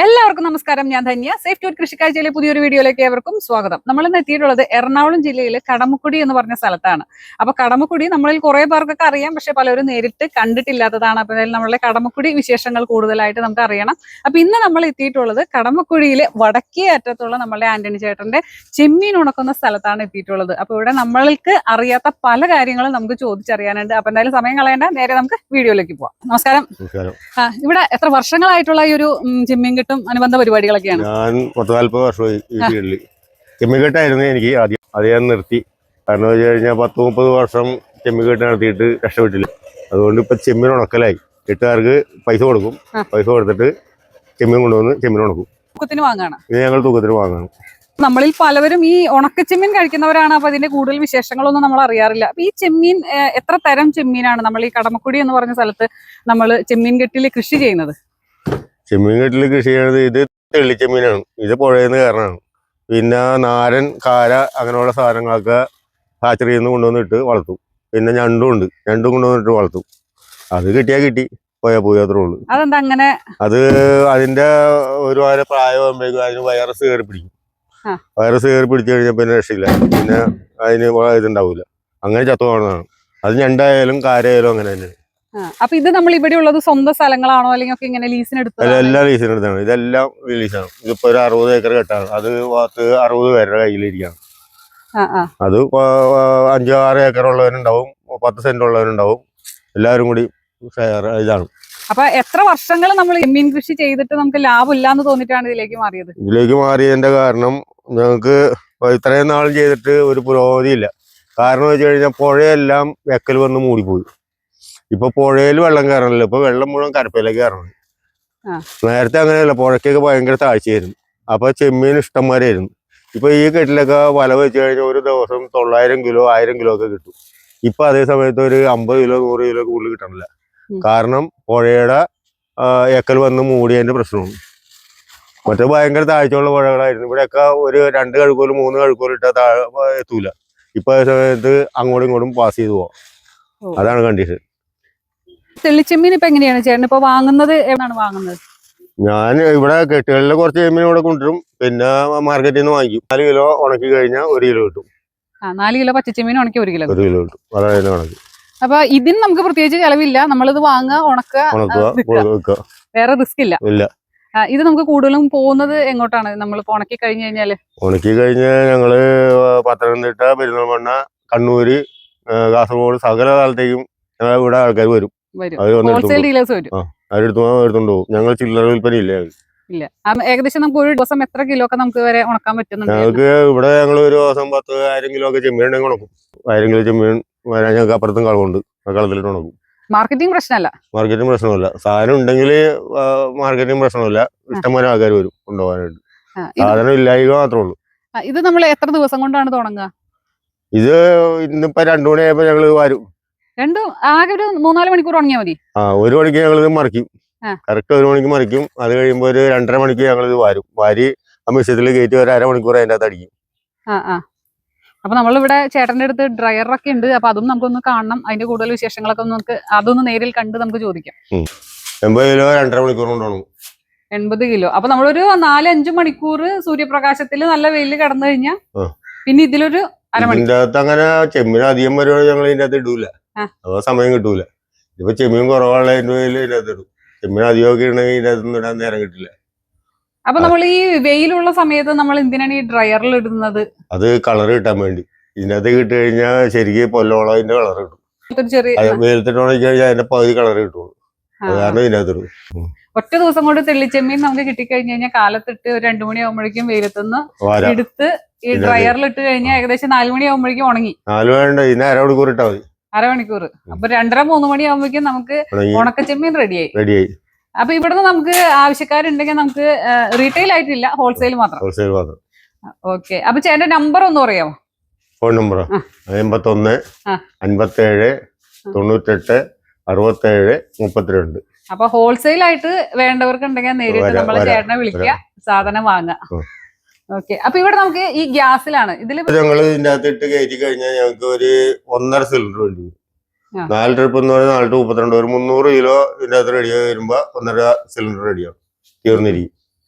എല്ലാവർക്കും നമസ്കാരം. ഞാൻ ധന്യ. സേഫ് ടൂർ കൃഷിക്കാഴ്ചയിലെ പുതിയൊരു വീഡിയോയിലേക്ക് ഏവർക്കും സ്വാഗതം. നമ്മൾ ഇന്ന് എത്തിയിട്ടുള്ളത് എറണാകുളം ജില്ലയിലെ കടമക്കുടി എന്ന് പറഞ്ഞ സ്ഥലത്താണ്. അപ്പൊ കടമക്കുടി നമ്മളിൽ കുറെ പേർക്കൊക്കെ അറിയാം, പക്ഷെ പലരും നേരിട്ട് കണ്ടിട്ടില്ലാത്തതാണ്. അപ്പൊ നമ്മളുടെ കടമക്കുടി വിശേഷങ്ങൾ കൂടുതലായിട്ട് നമുക്ക് അറിയണം. അപ്പൊ ഇന്ന് നമ്മൾ എത്തിയിട്ടുള്ളത് കടമക്കുടിയിലെ വടക്കേ അറ്റത്തുള്ള നമ്മളുടെ ആന്റണി ചേട്ടന്റെ ചെമ്മീൻ ഉണക്കുന്ന സ്ഥലത്താണ് എത്തിയിട്ടുള്ളത്. അപ്പൊ ഇവിടെ നമ്മൾക്ക് അറിയാത്ത പല കാര്യങ്ങളും നമുക്ക് ചോദിച്ചറിയാനുണ്ട്. അപ്പൊ എന്തായാലും സമയം കളയേണ്ട, നേരെ നമുക്ക് വീഡിയോയിലേക്ക് പോവാം. നമസ്കാരം. ഇവിടെ എത്ര വർഷങ്ങളായിട്ടുള്ള ഈ ഒരു ചെമ്മീൻ അനുബന്ധ പരിപാടികളൊക്കെയാണ്? ഞാൻ 40-40 വർഷമായി ഈ ഫീൽഡിൽ. ചെമ്മിക്കെട്ടായിരുന്നു എനിക്ക് ആദ്യം. അത് ഞാൻ നിർത്തി. കാരണം വെച്ച് കഴിഞ്ഞാൽ 10-30 വർഷം ചെമ്മിക്കെട്ട് നടത്തിയിട്ട് രക്ഷപ്പെട്ടില്ല. അതുകൊണ്ട് ഇപ്പൊ ചെമ്മീൻ ഉണക്കലായി. കെട്ടുകാർക്ക് പൈസ കൊടുക്കും. പൈസ കൊടുത്തിട്ട് ചെമ്മീൻ കൊണ്ടുവന്ന് ചെമ്മീൻ ഉണക്കും. തൂക്കത്തിന് വാങ്ങാണ്. ഇത് ഞങ്ങൾ തൂക്കത്തിന് വാങ്ങണം. നമ്മളിൽ പലവരും ഈ ഉണക്കച്ചെമ്മീൻ കഴിക്കുന്നവരാണ്. അപ്പൊ അതിന്റെ കൂടുതൽ വിശേഷങ്ങളൊന്നും നമ്മൾ അറിയാറില്ല. അപ്പൊ ഈ ചെമ്മീൻ എത്ര തരം ചെമ്മീനാണ് നമ്മൾ ഈ കടമക്കുടി എന്ന് പറഞ്ഞ സ്ഥലത്ത് നമ്മൾ ചെമ്മീൻ കെട്ടിൽ കൃഷി ചെയ്യുന്നത്? ചെമ്മീൻ കെട്ടിൽ കൃഷി ചെയ്യണത് ഇത് തെള്ളിച്ചെമ്മീനാണ്. ഇത് പുഴയെന്ന് കയറണാണ്. പിന്നെ നാരൻ, കാര അങ്ങനെയുള്ള സാധനങ്ങളൊക്കെ ഹാച്ചറിയിൽ നിന്ന് കൊണ്ടുവന്നിട്ട് വളർത്തും. പിന്നെ ഞണ്ടും ഉണ്ട്. ഞണ്ടും കൊണ്ടുവന്നിട്ട് വളർത്തും. അത് കിട്ടിയാൽ കിട്ടി, പോയാൽ പോയി, അത്രേ ഉള്ളൂ. അതെന്താ അങ്ങനെ? അത് അതിന്റെ ഒരുപാട് പ്രായമാകുമ്പോഴേക്കും അതിന് വൈറസ് കയറി പിടിക്കും. വൈറസ് കയറി പിടിച്ചു കഴിഞ്ഞാൽ പിന്നെ രക്ഷയില്ല. പിന്നെ അതിന് ഇതുണ്ടാവില്ല. അങ്ങനെ ചത്തുപോകുന്നതാണ്. അത് ഞണ്ടായാലും കാരയായാലും അങ്ങനെ തന്നെ. അപ്പൊ ഇത് നമ്മൾ ഇവിടെ ഉള്ളത് സ്വന്തം സ്ഥലങ്ങളാണോ അല്ലെങ്കിൽ ഇങ്ങനെ ലീസിന് എടുത്തത്? എല്ലാം ലീസിന് എടുത്താണ്. ഇതെല്ലാം ലീസാണ്. ഇതിപ്പോ ഒരു 60 ഏക്കർ കെട്ടാണ്. അത് 60 പേരുടെ കയ്യിലിരിക്കുകയാണ്. അത് 5-6 ഏക്കർ ഉള്ളവരുണ്ടാവും, 10 സെന്റ് ഉള്ളവരുണ്ടാവും. എല്ലാവരും കൂടി ഇതാണ്. അപ്പൊ എത്ര വർഷങ്ങൾ നമ്മൾ ചെമ്മീൻ കൃഷി ചെയ്തിട്ട് നമുക്ക് ലാഭം ഇല്ലാന്ന് തോന്നിട്ടാണ് ഇതിലേക്ക് മാറിയത്? ഇതിലേക്ക് മാറിയതിന്റെ കാരണം ഞങ്ങൾക്ക് ഇത്രയും നാളും ചെയ്തിട്ട് ഒരു പുരോഗതി ഇല്ല. കാരണം വെച്ച് കഴിഞ്ഞാൽ പുഴയെല്ലാം വെക്കൽ വന്ന് മൂടിപ്പോയി. ഇപ്പൊ പുഴയിൽ വെള്ളം കയറണല്ലോ. ഇപ്പൊ വെള്ളം മുഴുവൻ കരപ്പയിലേക്ക് കയറണം. നേരത്തെ അങ്ങനെയല്ല, പുഴയ്ക്കൊക്കെ ഭയങ്കര താഴ്ചയായിരുന്നു. അപ്പൊ ചെമ്മീൻ ഇഷ്ടംമാരായിരുന്നു. ഇപ്പൊ ഈ കെട്ടിലൊക്കെ വല വെച്ച് കഴിഞ്ഞാൽ ഒരു ദിവസം 900 കിലോ 1000 കിലോ ഒക്കെ കിട്ടും. ഇപ്പൊ അതേ സമയത്ത് ഒരു 50 കിലോ 100 കിലോ കൂടുതൽ കിട്ടണില്ല. കാരണം പുഴയുടെ എക്കൽ വന്ന് മൂടിയതിന്റെ പ്രശ്നമാണ്. മറ്റേ ഭയങ്കര താഴ്ചയുള്ള പുഴകളായിരുന്നു. ഇവിടെയൊക്കെ ഒരു 2 കഴുക്കോലും 3 കഴുക്കോലും ഇട്ടാൽ എത്തൂല. ഇപ്പൊ അതേ സമയത്ത് അങ്ങോട്ടും ഇങ്ങോട്ടും പാസ് ചെയ്ത് പോവാം. അതാണ് കണ്ടീഷൻ. തെള്ളിച്ചെമ്മീൻ ഇപ്പൊ എങ്ങനെയാണ് ചേട്ടൻ ഇപ്പൊ വാങ്ങുന്നത്? എവിടെയാണ് വാങ്ങുന്നത്? ഞാൻ ഇവിടെ കെട്ടുകളിലെ കുറച്ച് ചെമ്മീൻ ഇവിടെ കൊണ്ടുവരും. പിന്നെ മാർക്കറ്റിൽ നിന്ന് വാങ്ങിക്കും. 4 കിലോ ഉണക്കി കഴിഞ്ഞാൽ 1 കിലോ കിട്ടും. 4 കിലോ പച്ചച്ചെമ്മീൻ ഉണക്കി 1 കിലോ കിട്ടും. അതായത് കണക്ക്. അപ്പൊ ഇതിന് നമുക്ക് പ്രത്യേകിച്ച് ചെലവില്ല. നമ്മളിത് വാങ്ങുക, ഉണക്കുക, വേറെ റിസ്ക് ഇല്ല. ഇത് നമുക്ക് കൂടുതലും പോകുന്നത് എങ്ങോട്ടാണ്? നമ്മൾ ഉണക്കി കഴിഞ്ഞു കഴിഞ്ഞാല് ഞങ്ങള് പത്തനംതിട്ട, പെരിന്തൽമണ്ണ, കണ്ണൂര്, കാസർഗോഡ് സകല കാലത്തേക്കും ഇവിടെ ആൾക്കാർ വരും. ഹോൾസെയിൽ ഡീലേഴ്സ് വരും. അവരെടുത്തോണ്ട് പോകും. ഞങ്ങൾ ചില്ലറ വിൽപ്പന ഇല്ല. ഏകദേശം നമുക്ക് ഒരു ദിവസം എത്ര കിലോ ഒക്കെ നമുക്ക് വരെ ഉണക്കാൻ പറ്റുന്നുണ്ട്? ഞങ്ങൾക്ക് ഇവിടെ ഞങ്ങൾ ഒരു ദിവസം 10,000 കിലോ ഒക്കെ ചെമ്മീൻ ഉണ്ടെങ്കിൽ ഉണക്കും. 1000 കിലോ ചെമ്മീൻ ഞങ്ങൾക്ക് അപ്പുറത്തും കളമുണ്ട്. ആ കളത്തിലിട്ട് ഉണക്കും. മാർക്കറ്റിംഗ് പ്രശ്നമല്ല. മാർക്കറ്റിംഗ് പ്രശ്നമല്ല. സാധനം ഉണ്ടെങ്കിൽ മാർക്കറ്റിംഗ് പ്രശ്നമല്ല. ഇഷ്ടംപോലെ ആൾക്കാർ വരും കൊണ്ടുപോകാനായിട്ട്. സാധനം ഇല്ലായ്മ മാത്രമേ ഉള്ളൂ. ഇത് നമ്മൾ എത്ര ദിവസം കൊണ്ടാണ് തുടങ്ങുക? ഇത് ഇന്നിപ്പോ 2 മണിയായപ്പോ ഞങ്ങള് വരും. ആകെ ഒരു 3-4 മണിക്കൂർ ഉണങ്ങിയാൽ മതി. 1 മണിക്ക് ഞങ്ങളിത് മറിക്കും. കറക്റ്റ് 1 മണിക്ക് മറിക്കും. അത് കഴിയുമ്പോ ഒരു 2.5 മണിക്ക് ഞങ്ങളിത് വാരും. വാരി ആ മിഷ്യത്തിൽ കയറ്റി ഒരു 1/2 മണിക്കൂർ അതിന്റെ അകത്ത് അടിക്കും. അപ്പൊ നമ്മളിവിടെ ചേട്ടന്റെ അടുത്ത് ഡ്രയറൊക്കെ ഉണ്ട്. അപ്പൊ അതും നമുക്കൊന്ന് കാണണം. അതിന്റെ കൂടുതൽ വിശേഷങ്ങളൊക്കെ നമുക്ക് അതൊന്ന് നേരിൽ കണ്ട് നമുക്ക് ചോദിക്കാം. 80 കിലോ 2.5 മണിക്കൂർ കൊണ്ടാണ്. 80 കിലോ. അപ്പൊ നമ്മളൊരു 4-5 മണിക്കൂർ സൂര്യപ്രകാശത്തിൽ നല്ല വെയിൽ കിടന്നു കഴിഞ്ഞാൽ പിന്നെ ഇതിലൊരു ഇതിന്റെ അകത്ത് അങ്ങനെ ചെമ്മീൻ അധികം വരുവാണ് ഞങ്ങൾ ഇതിന്റെ അകത്ത് ഇടൂല. അപ്പൊ സമയം കിട്ടൂല. ഇപ്പൊ ചെമ്മീൻ കുറവുള്ളതിന്റെ പേരിൽ ഇതിന്റെ അകത്ത് ഇടും. ചെമ്മീൻ അധികമൊക്കെ ഉണ്ടെങ്കിൽ ഇതിന്റെ അകത്തൊന്നും ഇടാൻ നേരം കിട്ടില്ല. അപ്പൊ നമ്മൾ ഈ വെയിലുള്ള സമയത്ത് നമ്മൾ എന്തിനാണ് ഈ ഡ്രയറിൽ ഇടുന്നത്? അത് കളർ കിട്ടാൻ വേണ്ടി. ഇതിന്റെ അകത്ത് കിട്ടി കഴിഞ്ഞാൽ ശരിക്കും പൊല്ലോളം അതിന്റെ കളർ കിട്ടും. വെയിലത്തിട്ട് ഉണക്കി കഴിഞ്ഞാൽ അതിന്റെ പകുതി കളർ കിട്ടുള്ളൂ. അത് കാരണം ഇതിന്റെ അകത്ത് ഇടും. ഒറ്റ ദിവസം കൊണ്ട് തെള്ളിച്ചെമ്മീൻ നമുക്ക് കിട്ടിക്കഴിഞ്ഞു കഴിഞ്ഞാൽ കാലത്തിട്ട് ഒരു 2 മണിയാകുമ്പോഴേക്കും വെയിലത്തുനിന്ന് എടുത്ത് ഈ ഡ്രയറിൽ ഇട്ട് കഴിഞ്ഞാൽ ഏകദേശം 4 മണിയാകുമ്പോഴേക്കും ഉണങ്ങി. 4 വേണ്ട, ഇതിന് 1/2 മണിക്കൂർ ഇട്ടാൽ മതി. 1/2 മണിക്കൂർ. അപ്പൊ 2-3 മണിയാകുമ്പോഴേക്കും നമുക്ക് ഉണക്കച്ചെമ്മീൻ റെഡിയായി. അപ്പൊ ഇവിടുന്ന് നമുക്ക് ആവശ്യക്കാരുണ്ടെങ്കിൽ നമുക്ക് റീറ്റെയിൽ ആയിട്ടില്ല, ഹോൾസെയിൽ മാത്രം. ഓക്കെ. അപ്പൊ ചേട്ടന്റെ നമ്പർ ഒന്ന് പറയാമോ? Phone number 81 57 98 67 32. അപ്പൊ ഹോൾസെയിൽ ആയിട്ട് വേണ്ടവർക്ക് ഉണ്ടെങ്കിൽ നേരിട്ട് നമ്മളെ ചേട്ടനെ വിളിക്കുക, സാധനം വാങ്ങാം. ഓക്കെ. അപ്പൊ ഇവിടെ നമുക്ക് ഈ ഗ്യാസിലാണ് ഞങ്ങൾ ഇതിന്റെ അകത്ത് ഇട്ട് കയറ്റി കഴിഞ്ഞാൽ ഞങ്ങൾക്ക് ഒരു 1.5 സിലിണ്ടർ വേണ്ടി വരും. 4 ട്രിപ്പ് എന്ന് പറഞ്ഞാൽ 4 32 ഒരു 300 കിലോ ഇതിന്റെ അകത്ത് റെഡിയായി വരുമ്പോ 1.5 സിലിണ്ടർ റെഡിയാവും. തീർന്നിരിക്കും.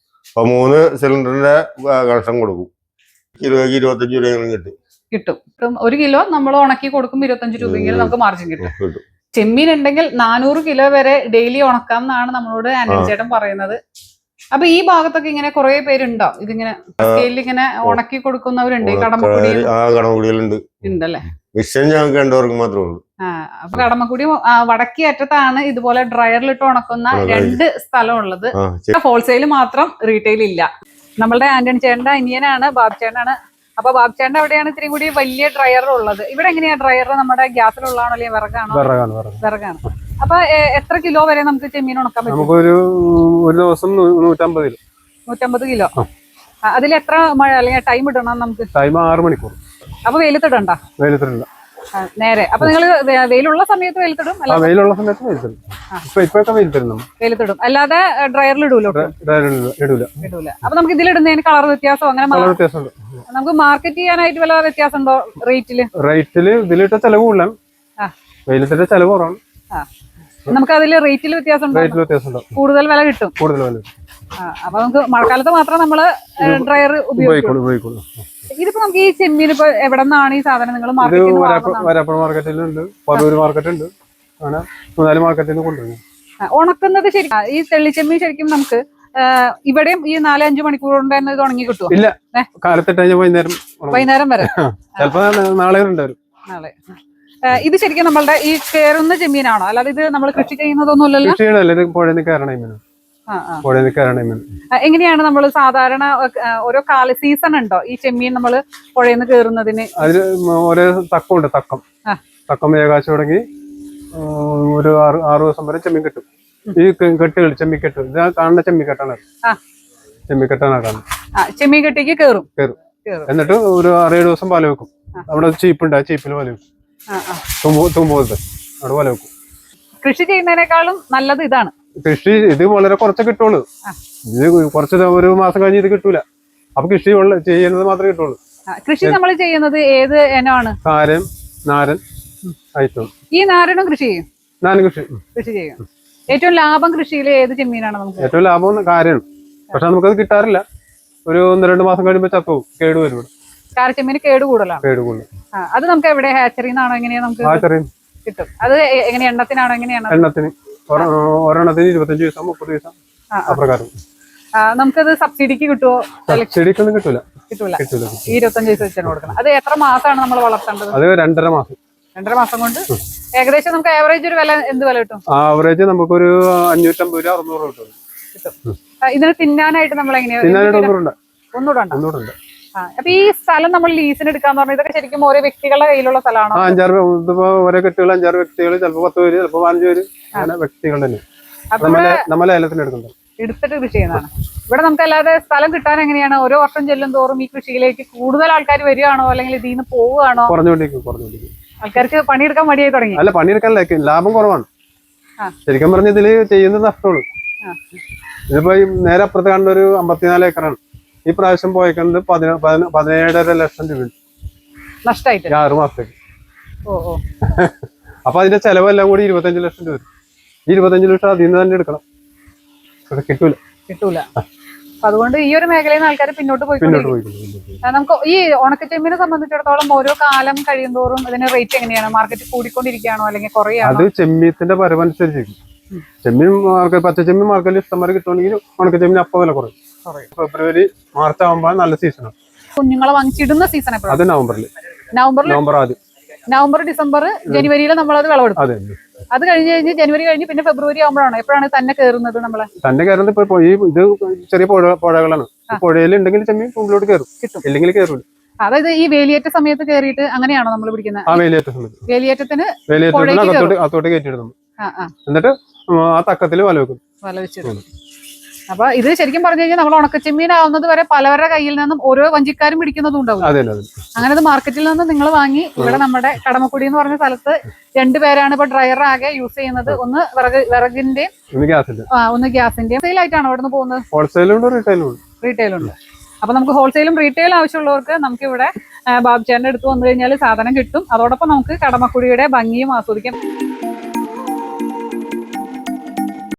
അപ്പൊ 3 സിലിണ്ടറിന്റെ കണക്ഷൻ കൊടുക്കും. കിലോയ്ക്ക് 25 രൂപയെങ്കിലും കിട്ടും. കിട്ടും. 1 കിലോ നമ്മൾ ഉണക്കി കൊടുക്കും 25 രൂപയെങ്കിലും നമുക്ക് മാർജിൻ കിട്ടും. ചെമ്മീൻ ഉണ്ടെങ്കിൽ 400 കിലോ വരെ ഡെയിലി ഉണക്കാം എന്നാണ് നമ്മളോട് ആന്റണി ചേട്ടൻ പറയുന്നത്. അപ്പൊ ഈ ഭാഗത്തൊക്കെ ഇങ്ങനെ കുറെ പേരുണ്ടോ ഇതിങ്ങനെ സ്കെയിലിൽ ഇങ്ങനെ ഉണക്കി കൊടുക്കുന്നവരുണ്ട്? ഈ കടമക്കുടിയിലുണ്ട്. ഉണ്ടല്ലേ? മിഷൻ ഞങ്ങൾക്ക് 2 പേർക്ക് മാത്രമേ ഉള്ളൂ. അപ്പൊ കടമക്കുടി വടക്കേ അറ്റത്താണ് ഇതുപോലെ ഡ്രയറിലിട്ട് ഉണക്കുന്ന 2 സ്ഥലം ഉള്ളത്. ഹോൾസെയിൽ മാത്രം, റീറ്റെയിൽ ഇല്ല. നമ്മളുടെ ആന്റണി ചേട്ടന്റെ അനിയനാണ് ബാബു ചേട്ടനാണ്. അപ്പൊ ബാബു ചേട്ടൻ അവിടെയാണ് ഇത്തിരി കൂടി വലിയ ഡ്രയർ ഉള്ളത്. ഇവിടെ എങ്ങനെയാ ഡ്രയർ? നമ്മുടെ ഗ്യാസിലുള്ളതാണോ അല്ലെങ്കിൽ വിറകാണോ? വിറകാണ്. അപ്പൊ എത്ര കിലോ വരെ നമുക്ക് ചെമ്മീൻ ഉണക്കാൻ പറ്റും? നമുക്കൊരു ദിവസം 150 കിലോ. അതിൽ എത്ര മഴ അല്ലെങ്കിൽ ടൈം ഇടണം നമുക്ക്? ടൈം 6 മണിക്കൂർ. അപ്പൊ വെയിലത്തിടണ്ട? വെയിലത്തിടണ്ട. നേരെ. അപ്പൊ നിങ്ങൾ വെയിലുള്ള സമയത്ത് വെയിലത്തിടും? വെയിലുള്ള സമയത്ത് വെയിലത്തിടും. ഇപ്പൊക്കെ വെയിലത്തിടും. അല്ലാതെ ഡ്രയറിൽ ഇടൂല? ഇടൂല. അപ്പൊ നമുക്ക് ഇതിലിടുന്നതിന് കളർ വ്യത്യാസം അങ്ങനെ നമുക്ക് മാർക്കറ്റ് ചെയ്യാനായിട്ട് വല്ല വ്യത്യാസം ഉണ്ടോ റേറ്റില്? ഇതിലിട്ട ചെലവ് കൂടുതലാണ്, വെയിലത്തിന്റെ ചെലവ് കുറവാണ്. നമുക്ക് അതിൽ റേറ്റിൽ വ്യത്യാസം ഉണ്ടോ? കൂടുതൽ വില കിട്ടും. അപ്പൊ നമുക്ക് മഴക്കാലത്ത് മാത്രം നമ്മള് ഡ്രയർ ഉപയോഗിക്കും. ഇതിപ്പോ നമുക്ക് ഈ ചെമ്മീൻ ഇപ്പൊ എവിടെ നിന്നാണ് ഈ സാധനം നിങ്ങൾ വരാപ്പുഴ മാർക്കറ്റിലുണ്ട്, പറവൂർ മാർക്കറ്റുണ്ട്, അങ്ങനെ 4 മാർക്കറ്റിൽ നിന്ന് കൊണ്ടുവരും. ഉണക്കുന്നത് ശരിക്കും ഈ തെള്ളിച്ചെമ്മീൻ ശരിക്കും നമുക്ക് ഇവിടെയും ഈ 4-5 മണിക്കൂർ കൊണ്ട് തന്നെ ഇത് ഉണങ്ങി കിട്ടും? ഇല്ല, കാലത്തിട്ട് വൈകുന്നേരം വരെ. ചിലപ്പോ നാളെ ഉണ്ടാവും. നാളെ. ഇത് ശരിക്കും നമ്മളുടെ ഈ കയറുന്ന ചെമ്മീനാണോ? അല്ലാതെ ഇത് നമ്മൾ കൃഷി ചെയ്യുന്നതൊന്നും അല്ലല്ലോ? ഇത് പുഴയിൽ കയറണ മീനാണ്. എങ്ങനെയാണ് നമ്മൾ സാധാരണ ഓരോ കാല സീസൺ ഉണ്ടോ ഈ ചെമ്മീൻ നമ്മൾ പുഴയിൽ നിന്ന് കയറുന്നതിന്? അതിന് ഓരോ തക്കമുണ്ട്. തക്കം ഏകാശം തുടങ്ങി ഒരു 6 ദിവസം വരെ ചെമ്മീൻ കിട്ടും. ഈ കെട്ടുകൾ ചെമ്മിക്കെട്ട്, ഇത് കാണുന്ന ചെമ്മിക്കെട്ടാണ്. ചെമ്മിക്കെട്ടാണ് കാണുന്നത്. ചെമ്മീൻ കെട്ടിക്ക് കയറും. എന്നിട്ട് ഒരു 6-7 ദിവസം പാല വെക്കും. അവിടെ ചീപ്പുണ്ട്, ആ ചീപ്പിൽ പാല വെക്കും. തുമ്പോലത്തെ അവിടെ പാല വെക്കും. കൃഷി ചെയ്യുന്നതിനേക്കാളും നല്ലത് ഇതാണ്. കൃഷി ഇത് വളരെ കുറച്ച് കിട്ടുള്ളൂ. ഇത് കുറച്ച് ഒരു മാസം കഴിഞ്ഞ് ഇത് കിട്ടൂല. അപ്പൊ കൃഷി ചെയ്യുന്നത് മാത്രമേ കിട്ടുള്ളൂ. കൃഷി നമ്മൾ ചെയ്യുന്നത് ഏത് ഇനമാണ്? കാരം, നാരൻ ഐറ്റം. ഈ നാരനും കൃഷി ചെയ്യും? നാരൻ കൃഷി ചെയ്യും. ഏറ്റവും ലാഭം കൃഷിയിൽ ഏത് ചെമ്മീനാണ് നമുക്ക്? ഏറ്റവും ലാഭം കാരാണ്. പക്ഷെ നമുക്കത് കിട്ടാറില്ല. ഒരു 1-2 മാസം കഴിയുമ്പോൾ ചത്തവും, കേട് വരും. കാരച്ചെമ്മീന് കേട് കൂടുതലാണ്. അത് നമുക്ക് എവിടെ ഹാച്ചറിന്നാണോ എങ്ങനെയാ നമുക്ക് കിട്ടും? അത് എങ്ങനെ എണ്ണത്തിനാണോ എങ്ങനെയാണ്? എണ്ണത്തിന് ഒരെണ്ണത്തിന് 25 ദിവസം 30 ദിവസം അപ്രകാരം. നമുക്കത് സബ്സിഡിക്ക് കിട്ടുമോ? സബ്സിഡിക്കൊന്നും കിട്ടൂല. ഈ 25 ദിവസം വെച്ചാണ് കൊടുക്കണം. അത് എത്ര മാസമാണ് നമ്മൾ വളർത്തേണ്ടത്? അത് 2.5 മാസം. 2.5 മാസം കൊണ്ട് ഏകദേശം നമുക്ക് ആവറേജ് ഒരു വില എന്ത് വില കിട്ടും? ആവറേജ് നമുക്കൊരു 550-600 കിട്ടും. ഇതിന് തിന്നാനായിട്ട് നമ്മൾ എങ്ങനെയാണ്? ഒന്നുകൂടെ. അപ്പൊ ഈ സ്ഥലം നമ്മൾ ലീസിന് എടുക്കാന്ന് പറഞ്ഞാൽ ഇതൊക്കെ ശരിക്കും ഓരോ വ്യക്തികളുടെ കയ്യിലുള്ള സ്ഥലമാണോ? 5-6 ഓരോ കെട്ടുകൾ 5-6 വ്യക്തികൾ, ചിലപ്പോ 10 പേര്, ചിലപ്പോ 15 പേര്, അങ്ങനെ വ്യക്തികൾ തന്നെ നമ്മളെ ഏലത്തിന് എടുത്തിട്ട് കൃഷി ചെയ്യുന്നതാണ്. ഇവിടെ നമുക്ക് അല്ലാതെ സ്ഥലം കിട്ടാൻ എങ്ങനെയാണ്? ഓരോ വർഷം ചെല്ലും തോറും ഈ കൃഷിയിലേക്ക് കൂടുതൽ ആൾക്കാർ വരികയാണോ അല്ലെങ്കിൽ ഇതിൽ നിന്ന് പോവുകയാണോ? കുറഞ്ഞുകൊണ്ടിരിക്കും. ആൾക്കാർക്ക് പണിയെടുക്കാൻ മടിയായി തുടങ്ങി. അല്ല, പണിയെടുക്കാനല്ല, ലാഭം കുറവാണ്. ശരിക്കും പറഞ്ഞ ഇതില് ചെയ്യുന്നത് നഷ്ടമാണ്. ഇതിപ്പോ നേരെ അപ്പുറത്ത് കണ്ട ഒരു 54 ഏക്കറാണ്. ഈ പ്രാവശ്യം പോയേക്കുന്നത് 17.5 ലക്ഷം രൂപ നഷ്ടമായിട്ട് 6 മാസത്തേക്ക്. അപ്പൊ അതിന്റെ ചെലവെല്ലാം കൂടി 25 ലക്ഷം രൂപ. 25 ലക്ഷം അതിൽ നിന്ന് തന്നെ എടുക്കണം. കിട്ടൂല. അതുകൊണ്ട് ഈ ഒരു മേഖലയിൽ നിന്ന് ആൾക്കാർ പിന്നോട്ട് പോയിക്കൊണ്ടിരിക്കും. നമുക്ക് ഈ ഉണക്കച്ചെമ്മീനെ സംബന്ധിച്ചിടത്തോളം ഓരോ കാലം കഴിയുന്തോറും ഇതിന്റെ റേറ്റ് എങ്ങനെയാണ്? മാർക്കറ്റ് കൂടിക്കൊണ്ടിരിക്കുകയാണോ അല്ലെങ്കിൽ കുറയാണോ? അത് ചെമ്മീത്തിന്റെ പരമനുസരിച്ചിരിക്കും. ചെമ്മീൻ മാർക്കറ്റ്, പച്ചച്ചെമ്മീൻ മാർക്കറ്റിൽ ഇഷ്ടംമാരെ കിട്ടുകയാണെങ്കിൽ ഉണക്കച്ചെമ്മീൻ അപ്പം വില കുറയും. ഫെബ്രുവരി മാർച്ച് ആകുമ്പോൾ നല്ല സീസണാണ്. കുഞ്ഞുങ്ങളെ വാങ്ങിച്ചിടുന്ന സീസൺ അത് നവംബർ ആദ്യം. നവംബർ, ഡിസംബർ, ജനുവരിയിൽ നമ്മളത് വിളവെടുക്കും. അത് കഴിഞ്ഞ് ജനുവരി കഴിഞ്ഞ് പിന്നെ ഫെബ്രുവരി ആകുമ്പോഴാണ് എപ്പോഴാണ് തന്നെ കയറുന്നത്? നമ്മളെ തന്നെ കയറുന്നത് ഇപ്പൊ ഇത് ചെറിയ പുഴകളാണ്. പുഴയിൽ ഉണ്ടെങ്കിൽ ചെമ്മീൻ മുമ്പിലോട്ട് കയറും, ഇല്ലെങ്കിൽ കയറൂല. അതായത് ഈ വേലിയേറ്റ സമയത്ത് കയറിയിട്ട് അങ്ങനെയാണോ നമ്മൾ പിടിക്കുന്നത്? വേലിയേറ്റത്തിന് അത്തോട്ട് കയറ്റിയിടുന്നു. എന്നിട്ട് ആ തക്കത്തില് വല വെക്കും. അപ്പൊ ഇത് ശരിക്കും പറഞ്ഞു കഴിഞ്ഞാൽ നമ്മൾ ഉണക്കച്ചെമ്മീൻ ആവുന്നത് വരെ പലവരുടെ കയ്യിൽ നിന്നും ഓരോ വഞ്ചിക്കാരും പിടിക്കുന്നതും ഉണ്ടാവും. അങ്ങനെ അത് മാർക്കറ്റിൽ നിന്ന് നിങ്ങൾ വാങ്ങി ഇവിടെ നമ്മുടെ കടമക്കുടി എന്ന് പറഞ്ഞ സ്ഥലത്ത് 2 പേരാണ് ഇപ്പൊ ഡ്രയർ ആകെ യൂസ് ചെയ്യുന്നത്. ഒന്ന് വിറകിന്റെയും ഒന്ന് ഗ്യാസിന്റെയും. സെയിലായിട്ടാണോ ഇവിടെ നിന്ന് പോകുന്നത്? റീറ്റെയിലുണ്ട്. അപ്പൊ നമുക്ക് ഹോൾസെയിലും റീറ്റെയിലും ആവശ്യമുള്ളവർക്ക് നമുക്ക് ഇവിടെ ബാബുചേട്ടന്റെ അടുത്ത് വന്നു കഴിഞ്ഞാൽ സാധനം കിട്ടും. അതോടൊപ്പം നമുക്ക് കടമക്കുടിയുടെ ഭംഗിയും ആസ്വദിക്കാം.